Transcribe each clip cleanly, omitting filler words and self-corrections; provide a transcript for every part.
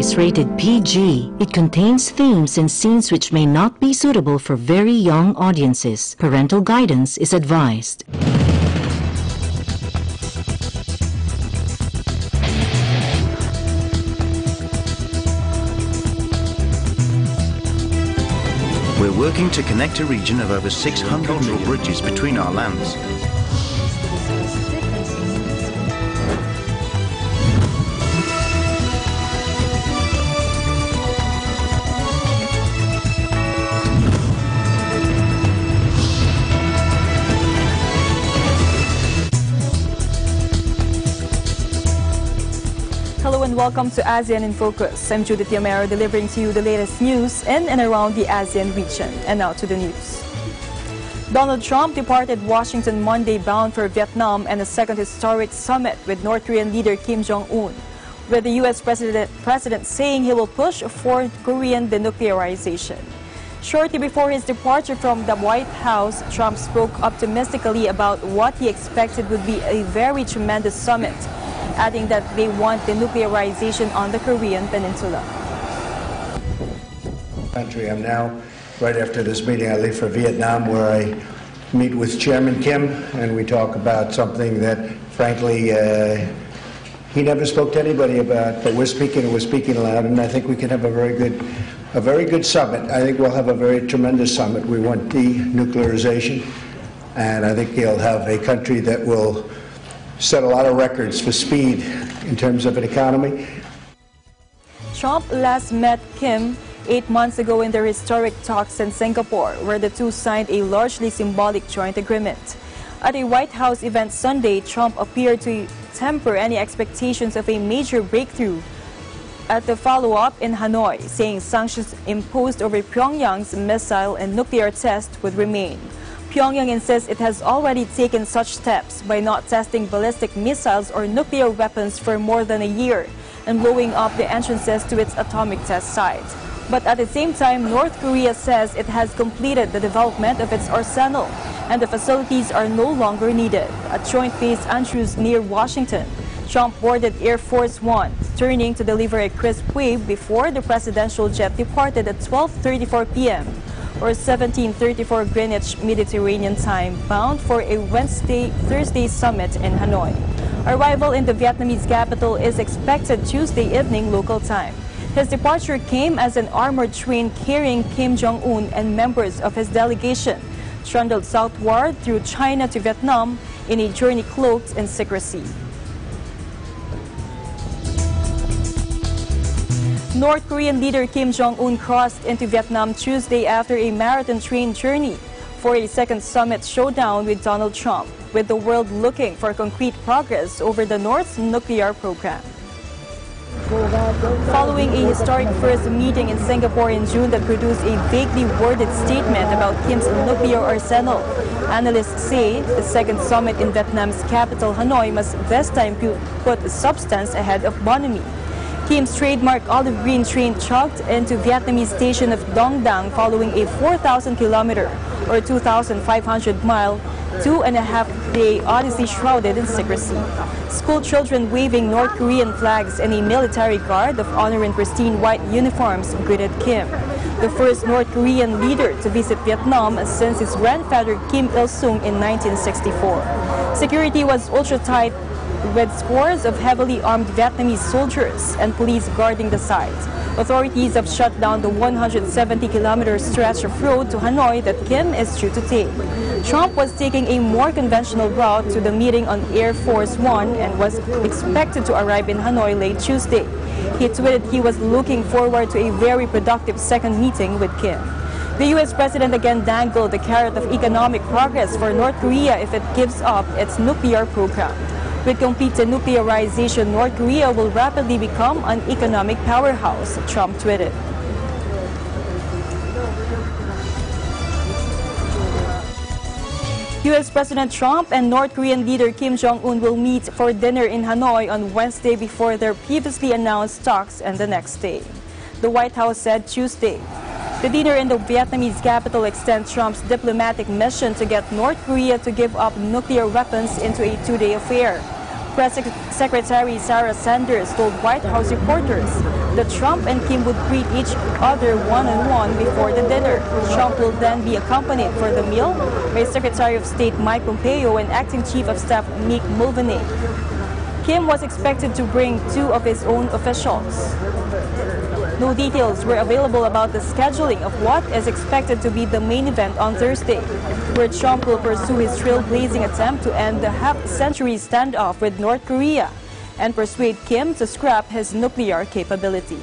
is rated PG. It contains themes and scenes which may not be suitable for very young audiences. Parental guidance is advised. We're working to connect a region of over 600 cultural bridges between our lands. Hello and welcome to ASEAN in Focus. I'm Judith Yamero, delivering to you the latest news in and around the ASEAN region. And now to the news. Donald Trump departed Washington Monday bound for Vietnam and a second historic summit with North Korean leader Kim Jong-un, with the U.S. president saying he will push for Korean denuclearization. Shortly before his departure from the White House, Trump spoke optimistically about what he expected would be a very tremendous summit, adding that they want denuclearization on the Korean Peninsula. I'm now, right after this meeting, I leave for Vietnam, where I meet with Chairman Kim, and we talk about something that, frankly, he never spoke to anybody about, but we're speaking loud, and I think we can have a very good summit. I think we'll have a very tremendous summit. We want denuclearization, and I think he'll have a country that will set a lot of records for speed in terms of an economy. Trump last met Kim 8 months ago in their historic talks in Singapore, where the two signed a largely symbolic joint agreement. At a White House event Sunday, Trump appeared to temper any expectations of a major breakthrough at the follow-up in Hanoi, saying sanctions imposed over Pyongyang's missile and nuclear test would remain. Pyongyang insists it has already taken such steps by not testing ballistic missiles or nuclear weapons for more than a year and blowing up the entrances to its atomic test site. But at the same time, North Korea says it has completed the development of its arsenal and the facilities are no longer needed. At Joint Base Andrews near Washington, Trump boarded Air Force One, turning to deliver a crisp wave before the presidential jet departed at 12:34 p.m. or 17:34 Greenwich Mediterranean time, bound for a Thursday summit in Hanoi. Arrival in the Vietnamese capital is expected Tuesday evening local time. His departure came as an armored train carrying Kim Jong-un and members of his delegation trundled southward through China to Vietnam in a journey cloaked in secrecy. North Korean leader Kim Jong-un crossed into Vietnam Tuesday after a marathon train journey for a second summit showdown with Donald Trump, with the world looking for concrete progress over the North's nuclear program. Following a historic first meeting in Singapore in June that produced a vaguely worded statement about Kim's nuclear arsenal, analysts say the second summit in Vietnam's capital, Hanoi, must this time put substance ahead of bonhomie. Kim's trademark olive green train chugged into Vietnamese station of Dong Dang following a 4,000-kilometer or 2,500-mile, 2.5-day odyssey shrouded in secrecy. School children waving North Korean flags and a military guard of honor in pristine white uniforms greeted Kim, the first North Korean leader to visit Vietnam since his grandfather Kim Il-sung in 1964. Security was ultra-tight, with scores of heavily armed Vietnamese soldiers and police guarding the site. Authorities have shut down the 170-kilometer stretch of road to Hanoi that Kim is due to take. Trump was taking a more conventional route to the meeting on Air Force One and was expected to arrive in Hanoi late Tuesday. He tweeted he was looking forward to a very productive second meeting with Kim. The U.S. president again dangled the carrot of economic progress for North Korea if it gives up its nuclear program. With complete denuclearization, North Korea will rapidly become an economic powerhouse, Trump tweeted. U.S. President Trump and North Korean leader Kim Jong-un will meet for dinner in Hanoi on Wednesday before their previously announced talks and the next day. The White House said Tuesday. The dinner in the Vietnamese capital extends Trump's diplomatic mission to get North Korea to give up nuclear weapons into a two-day affair. Press Secretary Sarah Sanders told White House reporters that Trump and Kim would greet each other one-on-one before the dinner. Trump will then be accompanied for the meal by Secretary of State Mike Pompeo and Acting Chief of Staff Mick Mulvaney. Kim was expected to bring 2 of his own officials. No details were available about the scheduling of what is expected to be the main event on Thursday, where Trump will pursue his trailblazing attempt to end the half-century standoff with North Korea and persuade Kim to scrap his nuclear capability.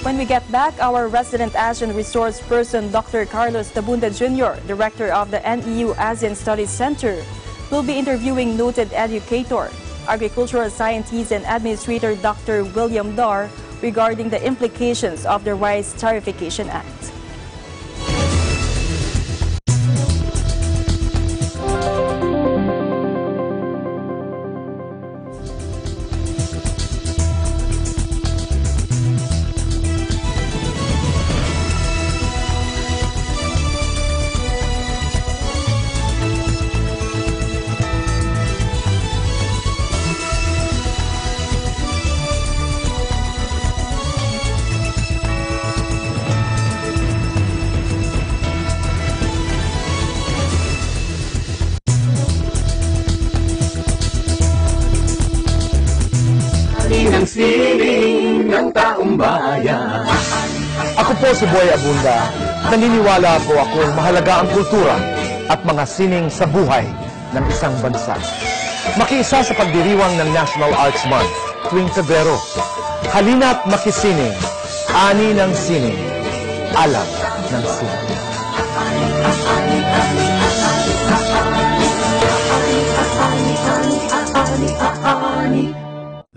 When we get back, our resident ASEAN resource person, Dr. Carlos Tabunda Jr., director of the NEU ASEAN Studies Center, will be interviewing noted educator, agricultural scientist and administrator Dr. William Dar regarding the implications of the Rice Tariffication Act. Ang sining ng taong bayan. Ako po si Boy Abunda. Naniniwala po akong mahalaga ang kultura at mga sining sa buhay ng isang bansa. Makiisa sa pagdiriwang ng National Arts Month tuwing Febrero. Halina't makisining, ani ng sining, alam ng sining.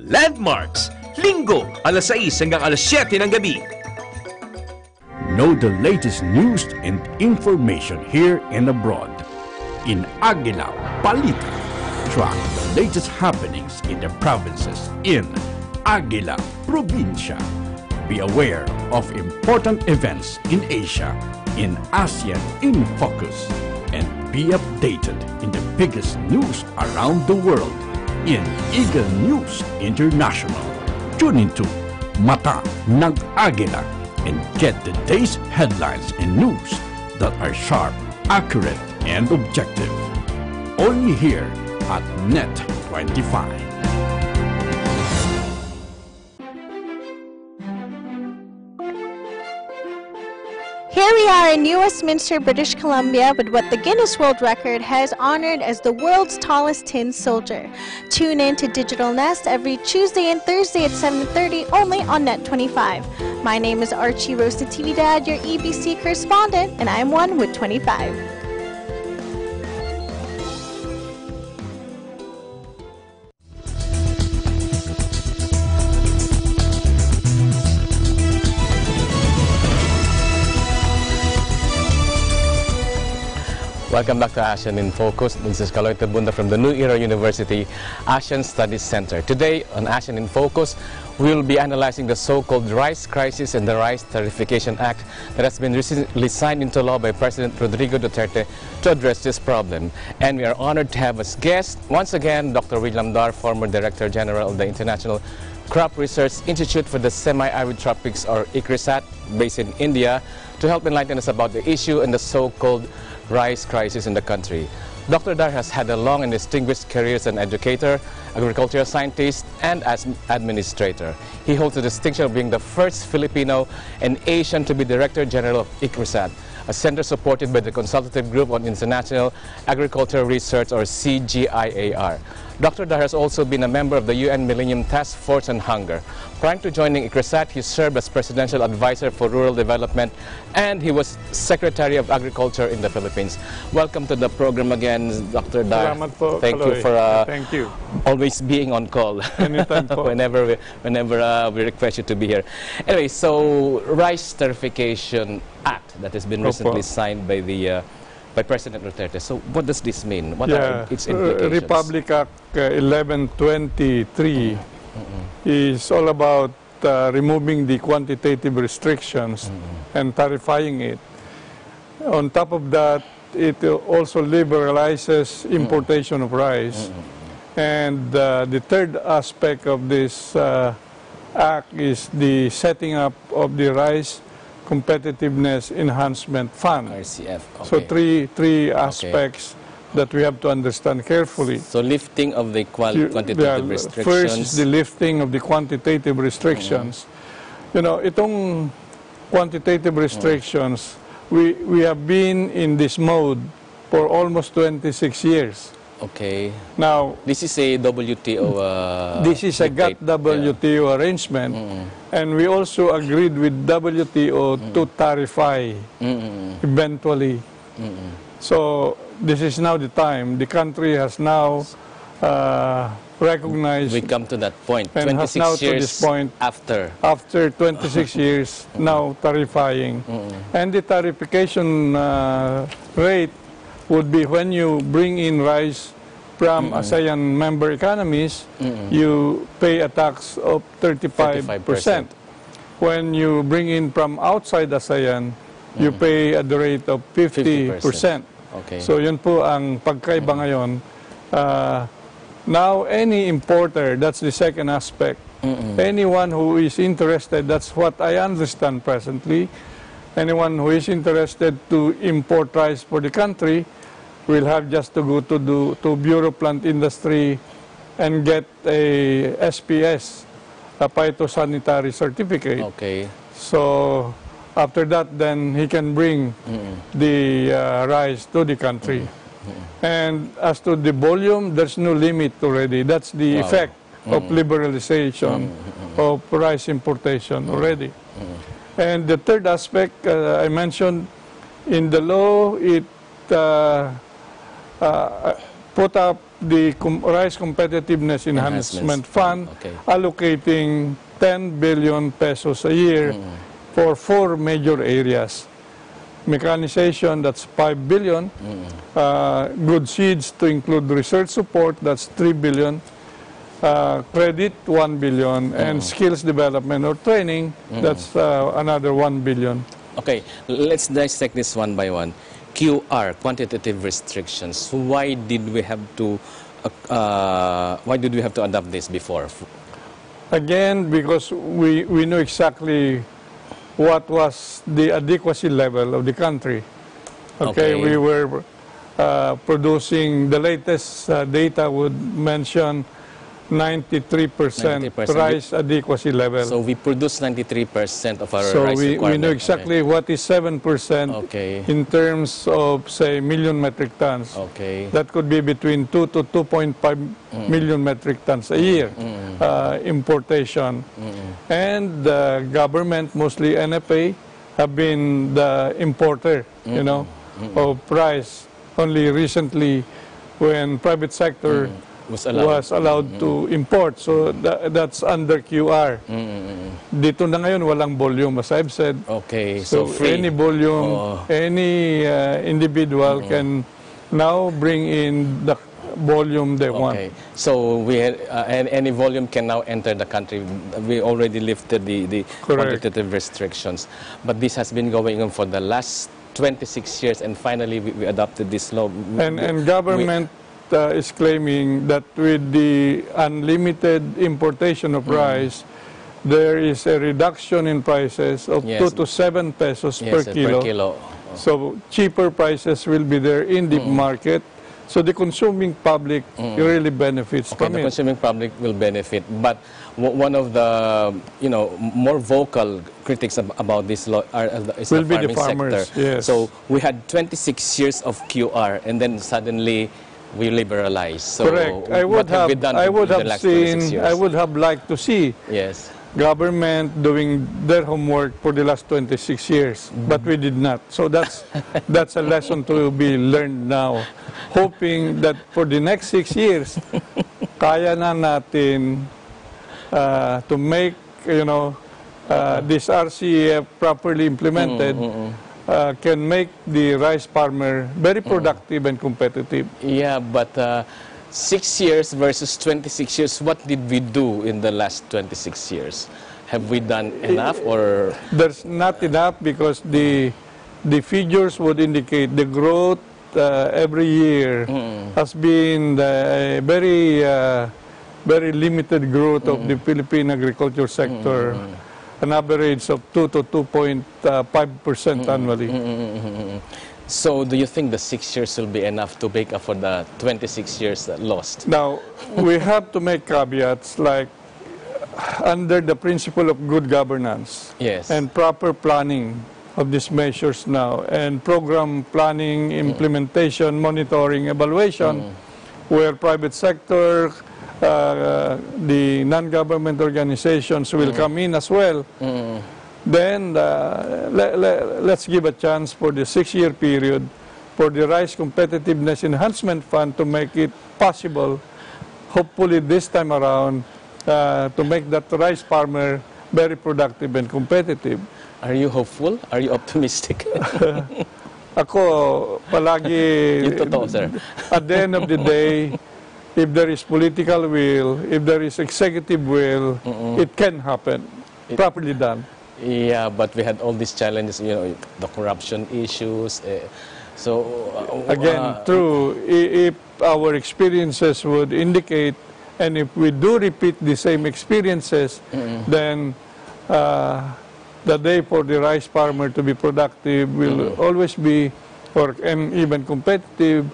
Landmarks, Linggo, alas 6 hanggang alas 7 ng gabi. Know the latest news and information here and abroad. In Aguila, Palita, track the latest happenings in the provinces in Aguila, Provincia. Be aware of important events in Asia, in ASEAN in Focus, and be updated in the biggest news around the world in Eagle News International. Tune into Mata ng Aguila and get the day's headlines and news that are sharp, accurate, and objective. Only here at Net 25. Here we are in New Westminster, British Columbia, with what the Guinness World Record has honored as the world's tallest tin soldier. Tune in to Digital Nest every Tuesday and Thursday at 7:30 only on Net 25. My name is Archie Roasted TV Dad, your EBC correspondent, and I'm one with 25. Welcome back to ASEAN in Focus. This is Kaloy Tabunda from the New Era University ASEAN Studies Center. Today on ASEAN in Focus, we will be analyzing the so-called rice crisis and the Rice Tariffication Act that has been recently signed into law by President Rodrigo Duterte to address this problem. And we are honored to have as guest, once again, Dr. William Dar, former Director General of the International Crop Research Institute for the Semi-Arid Tropics, or ICRISAT, based in India, to help enlighten us about the issue and the so-called rice crisis in the country. Dr. Dar has had a long and distinguished career as an educator, agricultural scientist, and as administrator. He holds the distinction of being the first Filipino and Asian to be Director General of ICRISAT, a center supported by the Consultative Group on International Agricultural Research, or CGIAR. Dr. Dar has also been a member of the UN Millennium Task Force on Hunger. Prior to joining ICRISAT, he served as Presidential Advisor for Rural Development, and he was Secretary of Agriculture in the Philippines. Welcome to the program again, Dr. Dar. Thank you for always being on call. Anytime po. whenever we request you to be here. Anyway, so Rice Tariffication Act that has been recently signed by the by President Duterte. So what does this mean? What are its implications? Republic Act 1123 is all about removing the quantitative restrictions and tarifying it. On top of that, it also liberalizes importation of rice. And the third aspect of this act is the setting up of the Rice Competitiveness Enhancement Fund. RCF. Okay. So three aspects that we have to understand carefully. So lifting of the quantitative restrictions. First is the lifting of the quantitative restrictions. You know, itong quantitative restrictions, we have been in this mode for almost 26 years. Okay. Now, this is a WTO. This is a GATT-WTO arrangement, and we also agreed with WTO to tarify eventually. So this is now the time. The country has now recognized. We come to that point. And 26 has now years to this point, after 26 years now tarifying, and the tarification rate would be when you bring in rice from ASEAN member economies, you pay a tax of 35%. When you bring in from outside ASEAN, you pay at the rate of 50%. Okay. So yun po ang pagkaiba ngayon. Now, any importer, that's the second aspect. Anyone who is interested, that's what I understand presently, anyone who is interested to import rice for the country will have just to go to Bureau Plant Industry and get a SPS, a phytosanitary certificate. Okay. So after that, then he can bring the rice to the country. And as to the volume, there's no limit already. That's the effect of liberalization of rice importation already. And the third aspect I mentioned in the law, it put up the Rice Competitiveness Enhancement Fund, allocating 10 billion pesos a year for 4 major areas. Mechanization, that's 5 billion. Good seeds to include research support, that's 3 billion. Credit, 1 billion. And skills development or training, that's another 1 billion. Okay, let's dissect this one by one. QR, quantitative restrictions. Why did we have to adopt this before? Again, because we know exactly what was the adequacy level of the country. Okay. We were producing, the latest data would mention 93% rice adequacy level. So we produce 93% of our rice so requirement. we know exactly what is 7% in terms of, say, million metric tons. That could be between 2 to 2.5 million metric tons a year importation. And the government, mostly NFA, have been the importer, you know, of rice. Only recently, when private sector was allowed to import. So that's under QR. Dito na ngayon, walang volume, as I've said. So free. Any volume, any individual can now bring in the volume they want. So we had, any volume can now enter the country. We already lifted the quantitative restrictions. But this has been going on for the last 26 years, and finally we adopted this law. And government is claiming that with the unlimited importation of rice, there is a reduction in prices of 2 to 7 pesos per kilo. So cheaper prices will be there in the market. So the consuming public really benefits from it. The consuming public will benefit. But one of the more vocal critics about this law is the farming sector. So we had 26 years of QR, and then suddenly we liberalize. So correct. I would have liked to see government doing their homework for the last 26 years, but we did not. So that's a lesson to be learned now. Hoping that for the next 6 years, kaya na natin to make this RCEF properly implemented. Can make the rice farmer very productive and competitive. Yeah, but 6 years versus 26 years, what did we do in the last 26 years? Have we done enough, or? There's not enough because the figures would indicate the growth every year has been a very limited growth of the Philippine agriculture sector, an average of 2 to 2.5% annually. So do you think the 6 years will be enough to make up for the 26 years lost? Now, we have to make caveats like under the principle of good governance and proper planning of these measures now, and program planning, implementation, monitoring, evaluation, where private sector, the non-government organizations will come in as well. Then let's give a chance for the 6-year period for the Rice Competitiveness Enhancement Fund to make it possible, hopefully this time around, to make that rice farmer very productive and competitive. Are you hopeful? Are you optimistic? Ako, palagi, yung totoo, sir. At the end of the day, if there is political will, if there is executive will, it can happen, properly done. Yeah, but we had all these challenges, you know, the corruption issues. Again, true. If our experiences would indicate, and if we do repeat the same experiences, then the day for the rice farmer to be productive will always be, and even competitive,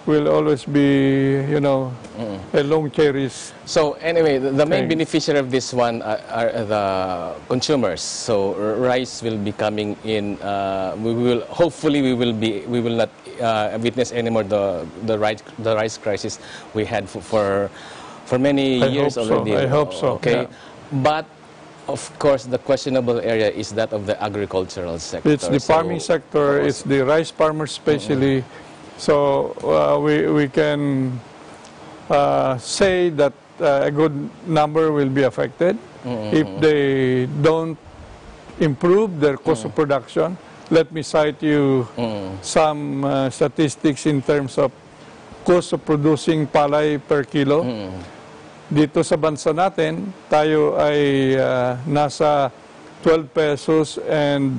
will always be, you know, a long cherish. So anyway, the main beneficiary of this one are the consumers. So rice will be coming in. Hopefully we will not witness anymore the rice crisis we had for many years already. I hope so. Okay, yeah. But of course, the questionable area is that of the agricultural sector. It's the farming sector, it's the rice farmers especially. So we can say that a good number will be affected if they don't improve their cost of production. Let me cite you some statistics in terms of cost of producing palay per kilo. Dito sa bansa natin, tayo ay nasa 12 pesos and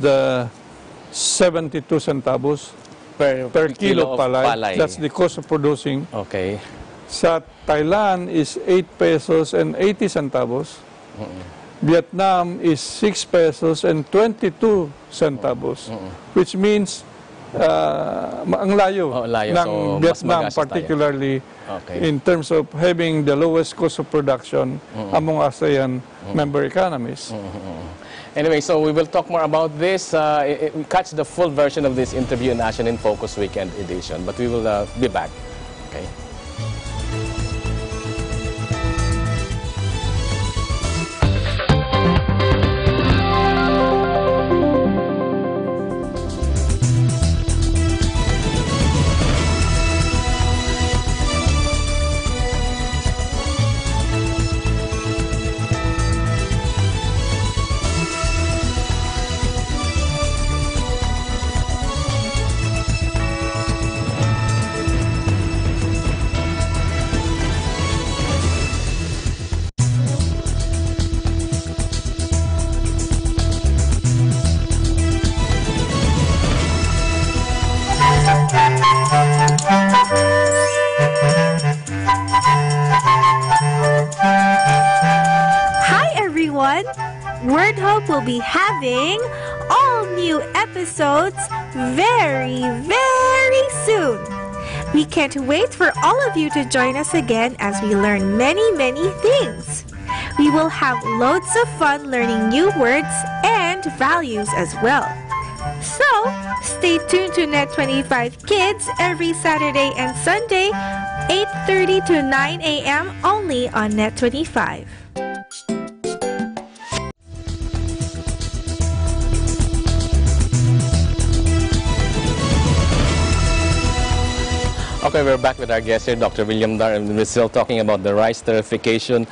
72 centavos per kilo palay. That's the cost of producing. Okay. Sa Thailand is 8 pesos and 80 centavos. Vietnam is 6 pesos and 22 centavos. Which means ang layo ng so, Vietnam, particularly in terms of having the lowest cost of production among ASEAN member economies. Anyway, so we will talk more about this. We catch the full version of this interview in ASEAN in Focus Weekend Edition, but we will be back. Okay. Word Hope will be having all new episodes very, very soon. We can't wait for all of you to join us again as we learn many, many things. We will have loads of fun learning new words and values as well. So, stay tuned to Net25 Kids every Saturday and Sunday, 8:30 to 9 a.m. only on Net25. Okay, we're back with our guest here, Dr. William Dar, and we're still talking about the Rice Tariffication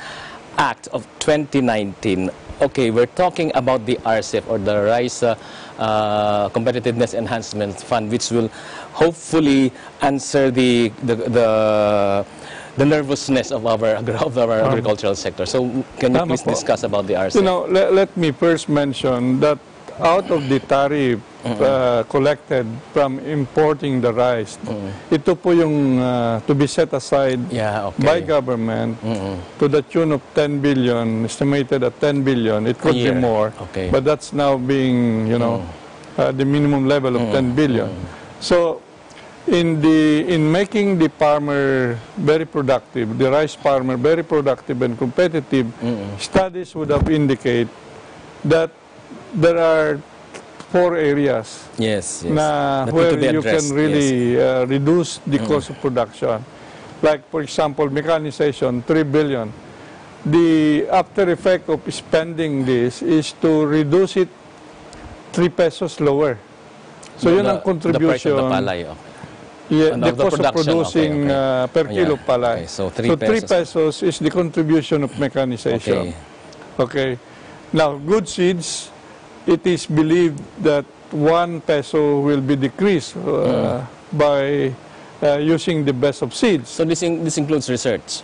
Act of 2019. Okay, we're talking about the RCEF, or the Rice Competitiveness Enhancement Fund, which will hopefully answer the the nervousness of our agricultural sector. So can you please discuss about the RCEP? You know, let me first mention that out of the tariff collected from importing the rice, ito po yung to be set aside by government to the tune of 10 billion, estimated at 10 billion. It could be more, but that's now being, you know, the minimum level of 10 billion. So, in making the farmer very productive, the rice farmer very productive and competitive, studies would have indicated that there are 4 areas where you can really reduce the cost of production. Like, for example, mechanization, 3 billion. The after effect of spending this is to reduce it 3 pesos lower. So yun ang contribution. The price of the palay, the cost of producing per kilo palay. So 3 pesos is the contribution of mechanization. Okay. Now, good seeds, it is believed that 1 peso will be decreased by using the best of seeds. So this includes research?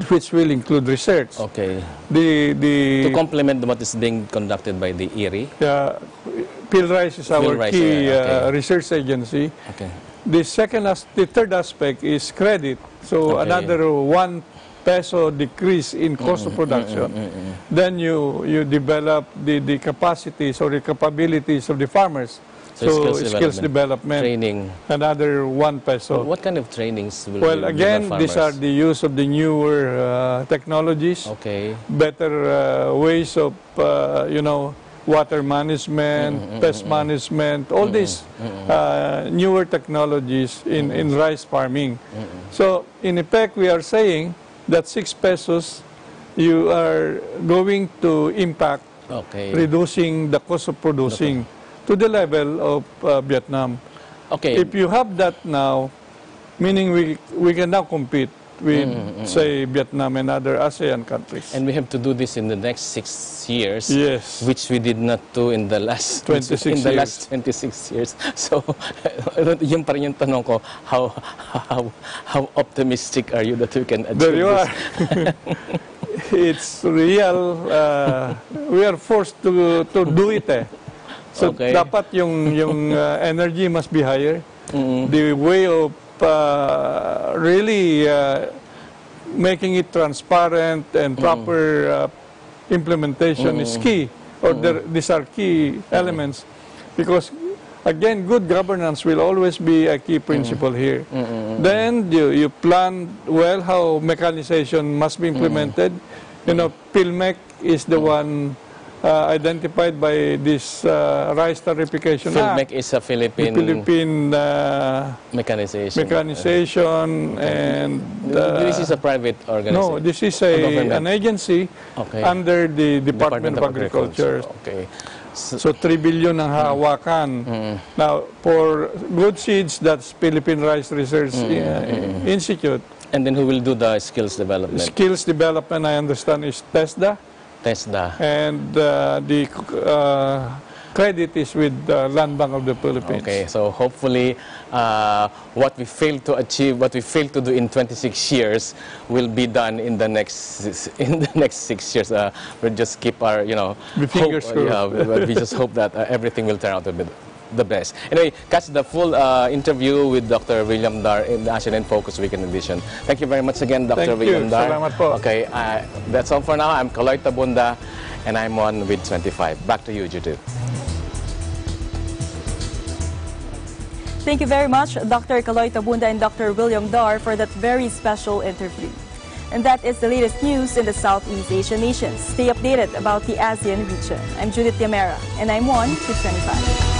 Which will include research. Okay. To complement what is being conducted by the IRI? PhilRice is our key research agency. Okay. The third aspect is credit. So another 1 peso decrease in cost of production. Then you develop the capacities or the capabilities of the farmers. So skills development, training, another 1 peso. What kind of trainings will Well, again, these are the use of the newer technologies, better ways of, you know, water management, pest management, all these newer technologies in rice farming. So, in effect, we are saying that 6 pesos, you are going to impact reducing the cost of producing to the level of Vietnam. If you have that now, meaning we can now compete with, say, Vietnam and other ASEAN countries. And we have to do this in the next 6 years, which we did not do in the last 26 years. So, yun pa rin yung tanong ko, how optimistic are you that we can achieve there you this? Are. It's real. We are forced to do it. So dapat yung energy must be higher. The way of really making it transparent and proper implementation is key, or these are key elements, because again, good governance will always be a key principle here. Then you plan well how mechanization must be implemented. You know, PhilMec is the one identified by this Rice Tarification PhilMec Act. is a Philippine mechanization and this is a private organization. No, this is an agency under the Department of Agriculture. So 3 billion ang hawakan. Now, for good seeds, that's Philippine Rice Research Institute. And then who will do the skills development? Skills development, I understand, is TESDA. And the credit is with Land Bank of the Philippines. Okay, so hopefully what we failed to achieve, what we failed to do in 26 years will be done in the next 6 years. We'll just keep our, you know, fingers crossed. We just hope that everything will turn out to be the best. Anyway, catch the full interview with Dr. William Dar in the ASEAN in Focus Weekend Edition. Thank you very much again, Dr. William Dar. Salamat po. Okay, that's all for now. I'm Kaloy Tabunda, and I'm on with 25. Back to you, Judith. Thank you very much, Dr. Kaloy Tabunda and Dr. William Dar, for that very special interview. And that is the latest news in the Southeast Asian nations. Stay updated about the ASEAN region. I'm Judith Yamera, and I'm on with 25.